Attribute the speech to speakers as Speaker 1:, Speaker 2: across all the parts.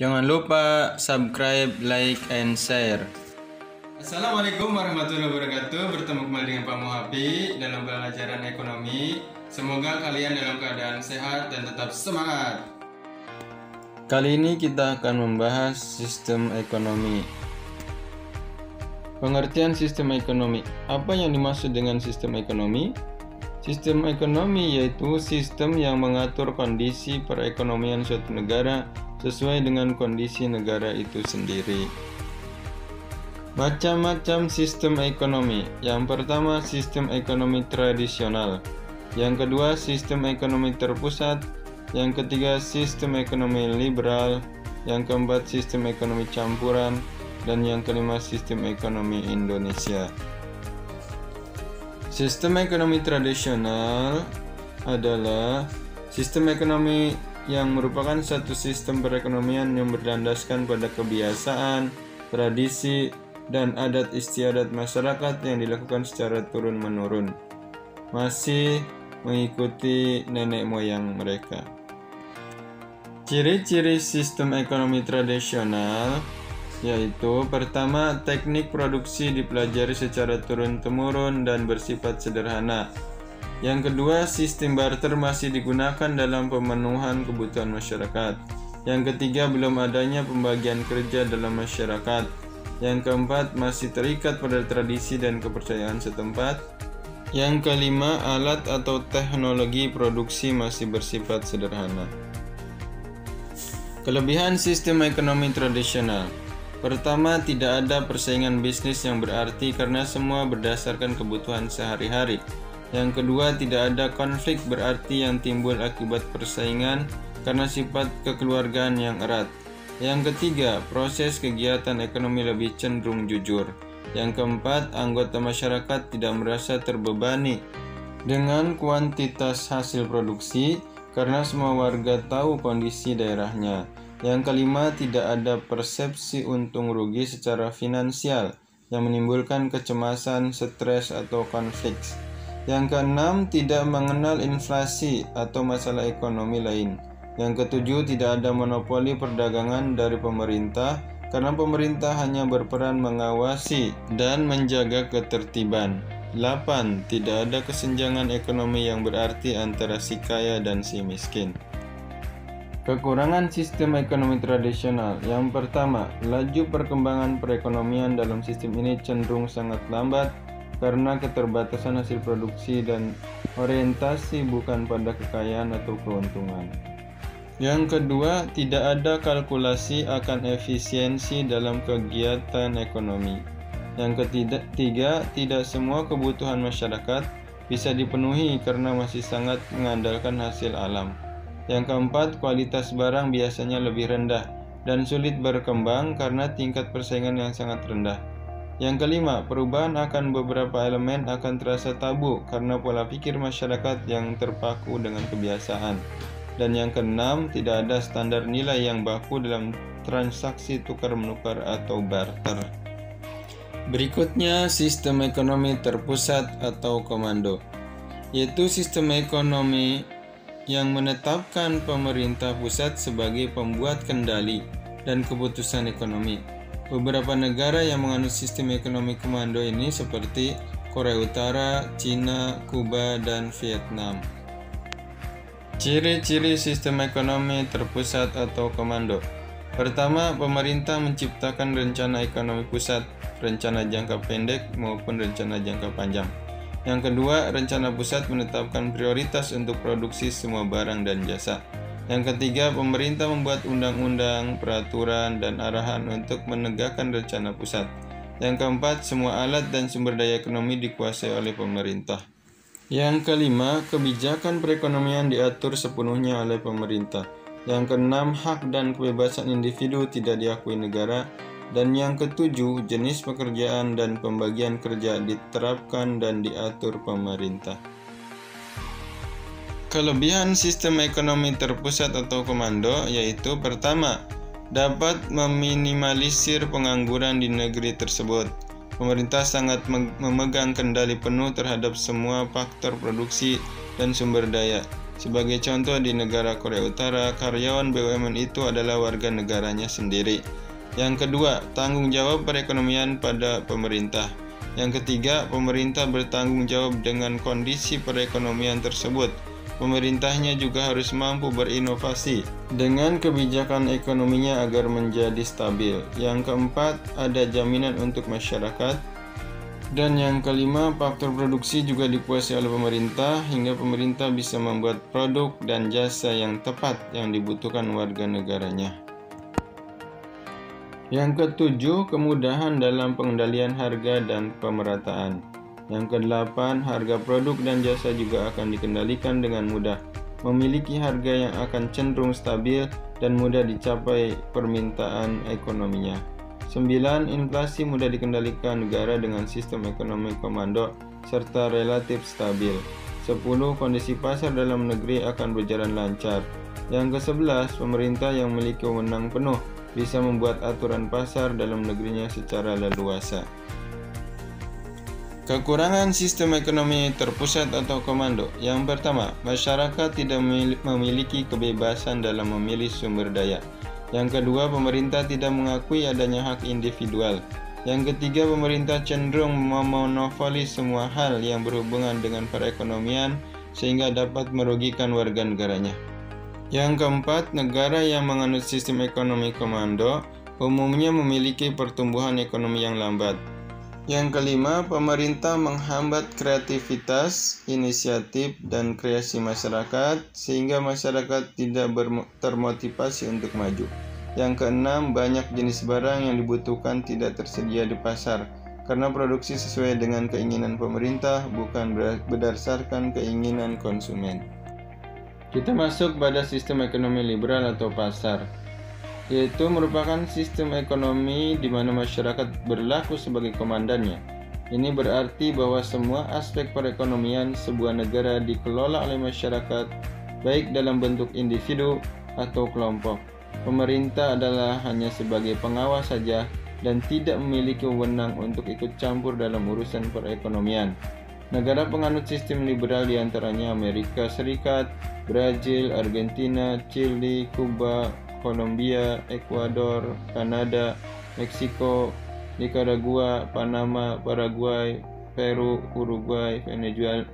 Speaker 1: Jangan lupa subscribe, like, and share. Assalamualaikum warahmatullahi wabarakatuh. Bertemu kembali dengan Pak Muhabi dalam pelajaran ekonomi. Semoga kalian dalam keadaan sehat dan tetap semangat. Kali ini kita akan membahas sistem ekonomi. Pengertian sistem ekonomi. Apa yang dimaksud dengan sistem ekonomi? Sistem ekonomi yaitu sistem yang mengatur kondisi perekonomian suatu negara sesuai dengan kondisi negara itu sendiri. Macam-macam sistem ekonomi. Yang pertama, sistem ekonomi tradisional. Yang kedua, sistem ekonomi terpusat. Yang ketiga, sistem ekonomi liberal. Yang keempat, sistem ekonomi campuran. Dan yang kelima, sistem ekonomi Indonesia. Sistem ekonomi tradisional adalah sistem ekonomi yang merupakan satu sistem perekonomian yang berlandaskan pada kebiasaan, tradisi, dan adat istiadat masyarakat yang dilakukan secara turun-menurun, masih mengikuti nenek moyang mereka. Ciri-ciri sistem ekonomi tradisional yaitu pertama, teknik produksi dipelajari secara turun-temurun dan bersifat sederhana. Yang kedua, sistem barter masih digunakan dalam pemenuhan kebutuhan masyarakat. Yang ketiga, belum adanya pembagian kerja dalam masyarakat. Yang keempat, masih terikat pada tradisi dan kepercayaan setempat. Yang kelima, alat atau teknologi produksi masih bersifat sederhana. Kelebihan sistem ekonomi tradisional. Pertama, tidak ada persaingan bisnis yang berarti karena semua berdasarkan kebutuhan sehari-hari. Yang kedua, tidak ada konflik berarti yang timbul akibat persaingan karena sifat kekeluargaan yang erat. Yang ketiga, proses kegiatan ekonomi lebih cenderung jujur. Yang keempat, anggota masyarakat tidak merasa terbebani dengan kuantitas hasil produksi karena semua warga tahu kondisi daerahnya. Yang kelima, tidak ada persepsi untung rugi secara finansial yang menimbulkan kecemasan, stres, atau konflik. Yang keenam, tidak mengenal inflasi atau masalah ekonomi lain. Yang ketujuh, tidak ada monopoli perdagangan dari pemerintah karena pemerintah hanya berperan mengawasi dan menjaga ketertiban. 8. Tidak ada kesenjangan ekonomi yang berarti antara si kaya dan si miskin. Kekurangan sistem ekonomi tradisional. Yang pertama, laju perkembangan perekonomian dalam sistem ini cenderung sangat lambat karena keterbatasan hasil produksi dan orientasi bukan pada kekayaan atau keuntungan. Yang kedua, tidak ada kalkulasi akan efisiensi dalam kegiatan ekonomi. Yang ketiga, tidak semua kebutuhan masyarakat bisa dipenuhi karena masih sangat mengandalkan hasil alam. Yang keempat, kualitas barang biasanya lebih rendah dan sulit berkembang karena tingkat persaingan yang sangat rendah. Yang kelima, perubahan akan beberapa elemen akan terasa tabu karena pola pikir masyarakat yang terpaku dengan kebiasaan. Dan yang keenam, tidak ada standar nilai yang baku dalam transaksi tukar-menukar atau barter. Berikutnya, sistem ekonomi terpusat atau komando, yaitu sistem ekonomi yang menetapkan pemerintah pusat sebagai pembuat kendali dan keputusan ekonomi. Beberapa negara yang menganut sistem ekonomi komando ini seperti Korea Utara, Cina, Kuba, dan Vietnam. Ciri-ciri sistem ekonomi terpusat atau komando. Pertama, pemerintah menciptakan rencana ekonomi pusat, rencana jangka pendek maupun rencana jangka panjang. Yang kedua, rencana pusat menetapkan prioritas untuk produksi semua barang dan jasa. Yang ketiga, pemerintah membuat undang-undang, peraturan, dan arahan untuk menegakkan rencana pusat. Yang keempat, semua alat dan sumber daya ekonomi dikuasai oleh pemerintah. Yang kelima, kebijakan perekonomian diatur sepenuhnya oleh pemerintah. Yang keenam, hak dan kebebasan individu tidak diakui negara. Dan yang ketujuh, jenis pekerjaan dan pembagian kerja diterapkan dan diatur pemerintah. Kelebihan sistem ekonomi terpusat atau komando yaitu pertama, dapat meminimalisir pengangguran di negeri tersebut. Pemerintah sangat memegang kendali penuh terhadap semua faktor produksi dan sumber daya, Sebagai contoh, di negara Korea Utara, karyawan BUMN itu adalah warga negaranya sendiri. Yang kedua, tanggung jawab perekonomian pada pemerintah. Yang ketiga, pemerintah bertanggung jawab dengan kondisi perekonomian tersebut. Pemerintahnya juga harus mampu berinovasi dengan kebijakan ekonominya agar menjadi stabil. Yang keempat, ada jaminan untuk masyarakat. Dan yang kelima, faktor produksi juga dikuasai oleh pemerintah hingga pemerintah bisa membuat produk dan jasa yang tepat yang dibutuhkan warga negaranya. Yang ketujuh, kemudahan dalam pengendalian harga dan pemerataan. Yang kedelapan, harga produk dan jasa juga akan dikendalikan dengan mudah, memiliki harga yang akan cenderung stabil dan mudah dicapai permintaan ekonominya. 9. Inflasi mudah dikendalikan negara dengan sistem ekonomi komando serta relatif stabil. 10. Kondisi pasar dalam negeri akan berjalan lancar. Yang ke-11, pemerintah yang memiliki wewenang penuh bisa membuat aturan pasar dalam negerinya secara leluasa. Kekurangan sistem ekonomi terpusat atau komando. Yang pertama, masyarakat tidak memiliki kebebasan dalam memilih sumber daya. Yang kedua, pemerintah tidak mengakui adanya hak individual. Yang ketiga, pemerintah cenderung memonopoli semua hal yang berhubungan dengan perekonomian sehingga dapat merugikan warga negaranya. Yang keempat, negara yang menganut sistem ekonomi komando umumnya memiliki pertumbuhan ekonomi yang lambat. Yang kelima, pemerintah menghambat kreativitas, inisiatif, dan kreasi masyarakat sehingga masyarakat tidak termotivasi untuk maju. Yang keenam, banyak jenis barang yang dibutuhkan tidak tersedia di pasar karena produksi sesuai dengan keinginan pemerintah, bukan berdasarkan keinginan konsumen. Kita masuk pada sistem ekonomi liberal atau pasar, yaitu merupakan sistem ekonomi di mana masyarakat berlaku sebagai komandannya. Ini berarti bahwa semua aspek perekonomian sebuah negara dikelola oleh masyarakat, baik dalam bentuk individu atau kelompok. Pemerintah adalah hanya sebagai pengawas saja dan tidak memiliki wewenang untuk ikut campur dalam urusan perekonomian. Negara penganut sistem liberal diantaranya Amerika Serikat, Brazil, Argentina, Chili, Kuba, Kolombia, Ekuador, Kanada, Meksiko, Nicaragua, Panama, Paraguay, Peru, Uruguay,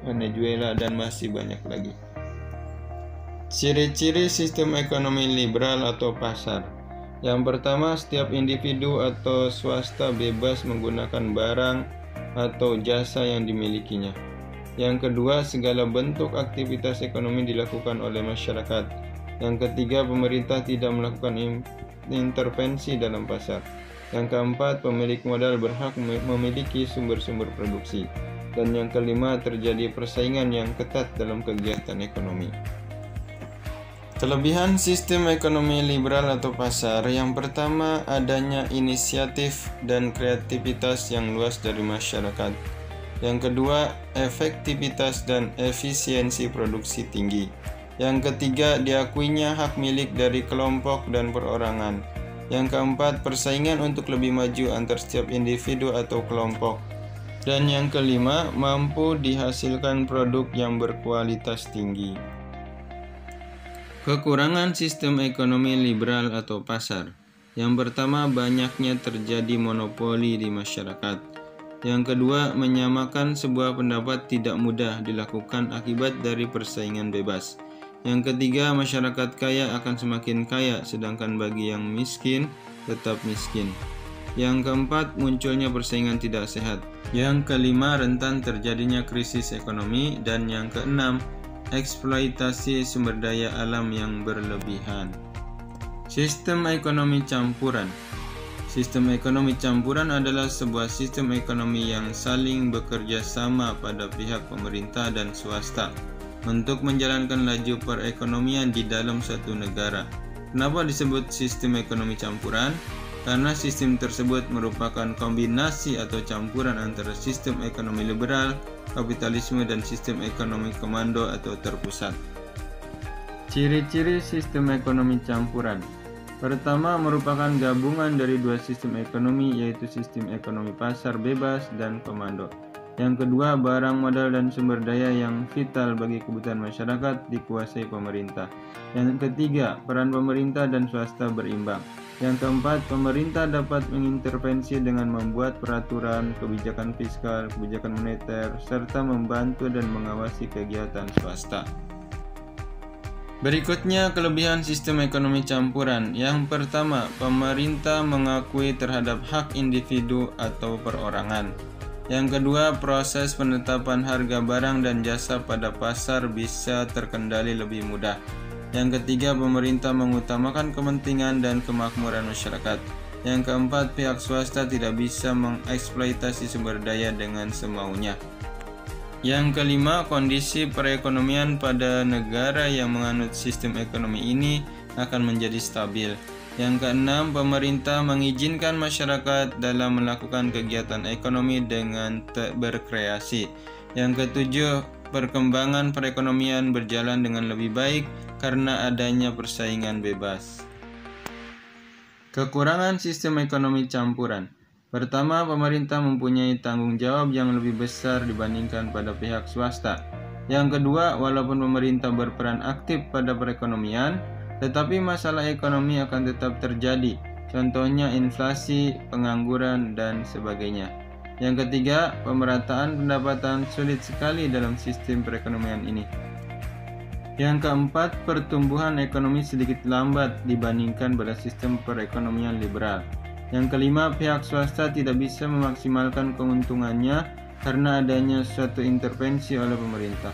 Speaker 1: Venezuela, dan masih banyak lagi. Ciri-ciri sistem ekonomi liberal atau pasar. Yang pertama, setiap individu atau swasta bebas menggunakan barang atau jasa yang dimilikinya. Yang kedua, segala bentuk aktivitas ekonomi dilakukan oleh masyarakat. Yang ketiga, pemerintah tidak melakukan intervensi dalam pasar. Yang keempat, pemilik modal berhak memiliki sumber-sumber produksi. Dan yang kelima, terjadi persaingan yang ketat dalam kegiatan ekonomi. Kelebihan sistem ekonomi liberal atau pasar. Yang pertama, adanya inisiatif dan kreativitas yang luas dari masyarakat. Yang kedua, efektivitas dan efisiensi produksi tinggi. Yang ketiga, diakuinya hak milik dari kelompok dan perorangan. Yang keempat, persaingan untuk lebih maju antar setiap individu atau kelompok. Dan yang kelima, mampu dihasilkan produk yang berkualitas tinggi. Kekurangan sistem ekonomi liberal atau pasar. Yang pertama, banyaknya terjadi monopoli di masyarakat. Yang kedua, menyamakan sebuah pendapat tidak mudah dilakukan akibat dari persaingan bebas. Yang ketiga, masyarakat kaya akan semakin kaya, sedangkan bagi yang miskin tetap miskin. Yang keempat, munculnya persaingan tidak sehat. Yang kelima, rentan terjadinya krisis ekonomi. Dan yang keenam, eksploitasi sumber daya alam yang berlebihan. Sistem ekonomi campuran. Sistem ekonomi campuran adalah sebuah sistem ekonomi yang saling bekerja sama pada pihak pemerintah dan swasta untuk menjalankan laju perekonomian di dalam suatu negara. Kenapa disebut sistem ekonomi campuran? Karena sistem tersebut merupakan kombinasi atau campuran antara sistem ekonomi liberal, kapitalisme, dan sistem ekonomi komando atau terpusat. Ciri-ciri sistem ekonomi campuran. Pertama, merupakan gabungan dari dua sistem ekonomi, yaitu sistem ekonomi pasar bebas dan komando. Yang kedua, barang, modal, dan sumber daya yang vital bagi kebutuhan masyarakat dikuasai pemerintah. Yang ketiga, peran pemerintah dan swasta berimbang. Yang keempat, pemerintah dapat mengintervensi dengan membuat peraturan, kebijakan fiskal, kebijakan moneter, serta membantu dan mengawasi kegiatan swasta. Berikutnya, kelebihan sistem ekonomi campuran. Yang pertama, pemerintah mengakui terhadap hak individu atau perorangan. Yang kedua, proses penetapan harga barang dan jasa pada pasar bisa terkendali lebih mudah. Yang ketiga, pemerintah mengutamakan kepentingan dan kemakmuran masyarakat. Yang keempat, pihak swasta tidak bisa mengeksploitasi sumber daya dengan semaunya. Yang kelima, kondisi perekonomian pada negara yang menganut sistem ekonomi ini akan menjadi stabil. Yang keenam, pemerintah mengizinkan masyarakat dalam melakukan kegiatan ekonomi dengan berkreasi. Yang ketujuh, perkembangan perekonomian berjalan dengan lebih baik karena adanya persaingan bebas. Kekurangan sistem ekonomi campuran. Pertama, pemerintah mempunyai tanggung jawab yang lebih besar dibandingkan pada pihak swasta. Yang kedua, walaupun pemerintah berperan aktif pada perekonomian, tetapi masalah ekonomi akan tetap terjadi, contohnya inflasi, pengangguran, dan sebagainya. Yang ketiga, pemerataan pendapatan sulit sekali dalam sistem perekonomian ini. Yang keempat, pertumbuhan ekonomi sedikit lambat dibandingkan pada sistem perekonomian liberal. Yang kelima, pihak swasta tidak bisa memaksimalkan keuntungannya karena adanya suatu intervensi oleh pemerintah.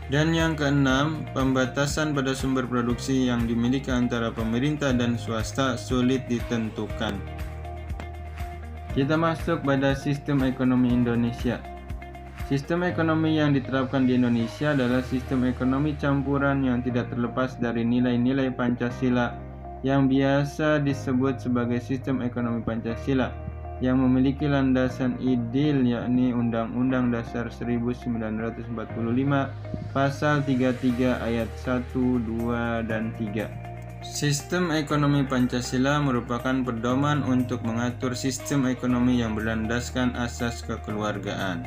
Speaker 1: Dan yang keenam, pembatasan pada sumber produksi yang dimiliki antara pemerintah dan swasta sulit ditentukan. Kita masuk pada sistem ekonomi Indonesia. Sistem ekonomi yang diterapkan di Indonesia adalah sistem ekonomi campuran yang tidak terlepas dari nilai-nilai Pancasila yang biasa disebut sebagai sistem ekonomi Pancasila, yang memiliki landasan ideal yakni Undang-Undang Dasar 1945 Pasal 33 ayat 1, 2, dan 3. Sistem ekonomi Pancasila merupakan pedoman untuk mengatur sistem ekonomi yang berlandaskan asas kekeluargaan.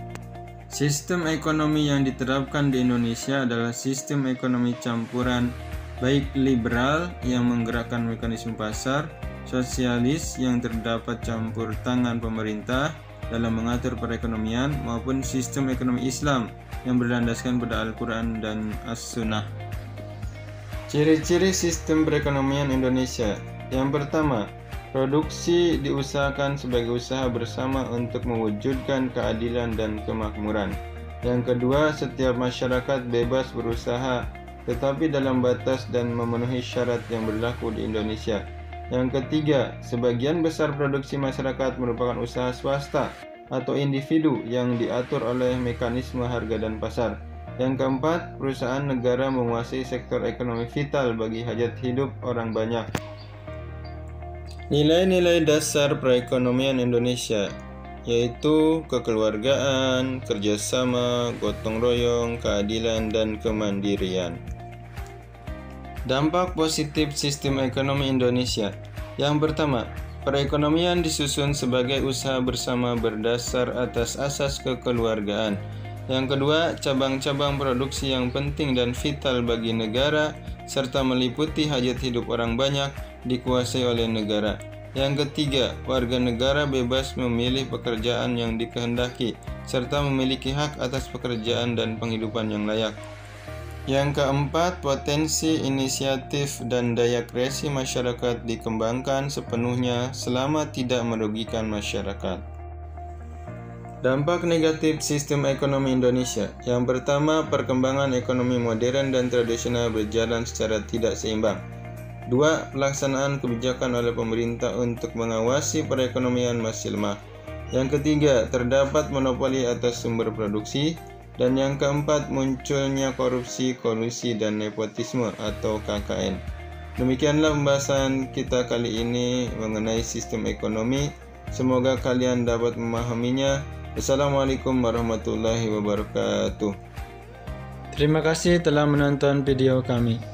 Speaker 1: Sistem ekonomi yang diterapkan di Indonesia adalah sistem ekonomi campuran, baik liberal yang menggerakkan mekanisme pasar, sosialis yang terdapat campur tangan pemerintah dalam mengatur perekonomian, maupun sistem ekonomi Islam yang berlandaskan pada Al-Quran dan As-Sunnah. Ciri-ciri sistem perekonomian Indonesia. Yang pertama, produksi diusahakan sebagai usaha bersama untuk mewujudkan keadilan dan kemakmuran. Yang kedua, setiap masyarakat bebas berusaha tetapi dalam batas dan memenuhi syarat yang berlaku di Indonesia. Yang ketiga, sebagian besar produksi masyarakat merupakan usaha swasta atau individu yang diatur oleh mekanisme harga dan pasar. Yang keempat, perusahaan negara menguasai sektor ekonomi vital bagi hajat hidup orang banyak. Nilai-nilai dasar perekonomian Indonesia yaitu kekeluargaan, kerjasama, gotong royong, keadilan, dan kemandirian. Dampak positif sistem ekonomi Indonesia. Yang pertama, perekonomian disusun sebagai usaha bersama berdasar atas asas kekeluargaan. Yang kedua, cabang-cabang produksi yang penting dan vital bagi negara serta meliputi hajat hidup orang banyak dikuasai oleh negara. Yang ketiga, warga negara bebas memilih pekerjaan yang dikehendaki serta memiliki hak atas pekerjaan dan penghidupan yang layak. Yang keempat, potensi, inisiatif, dan daya kreasi masyarakat dikembangkan sepenuhnya selama tidak merugikan masyarakat. Dampak negatif sistem ekonomi Indonesia. Yang pertama, perkembangan ekonomi modern dan tradisional berjalan secara tidak seimbang. 2. Pelaksanaan kebijakan oleh pemerintah untuk mengawasi perekonomian masih lemah. Yang ketiga, terdapat monopoli atas sumber produksi. Dan yang keempat, munculnya korupsi, kolusi, dan nepotisme atau KKN. Demikianlah pembahasan kita kali ini mengenai sistem ekonomi. Semoga kalian dapat memahaminya. Assalamualaikum warahmatullahi wabarakatuh. Terima kasih telah menonton video kami.